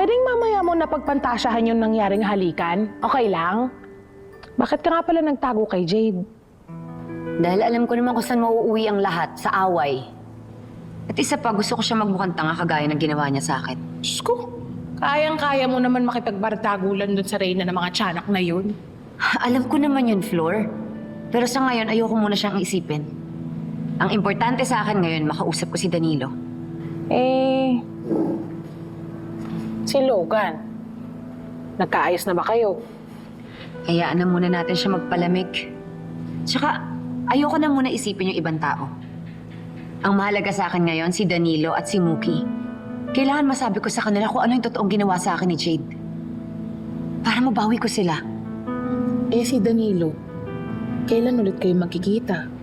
Pwedeng mamaya mo napagpantasyahan yung nangyaring halikan? Okay lang? Bakit ka nga pala nagtago kay Jade? Dahil alam ko naman kung saan mauuwi ang lahat, sa away. At isa pa, gusto ko siya magmukhang tanga kagaya ng ginawa niya sa akin. Diyos ko, kayang-kaya mo naman makipagbardagulan dun sa reyna ng mga tiyanak na yun. Alam ko naman yun, Flor. Pero sa ngayon, ayoko muna siyang isipin. Ang importante sa akin ngayon, makausap ko si Danilo. Si Logan, nagkaayos na ba kayo? Hayaan na muna natin siya magpalamig. Tsaka, ayoko na muna isipin yung ibang tao. Ang mahalaga sa akin ngayon, si Danilo at si Mookie. Kailangan masabi ko sa kanila kung ano yung totoong ginawa sa akin ni Jade. Para mabawi ko sila. Si Danilo, kailan ulit kayo magkikita?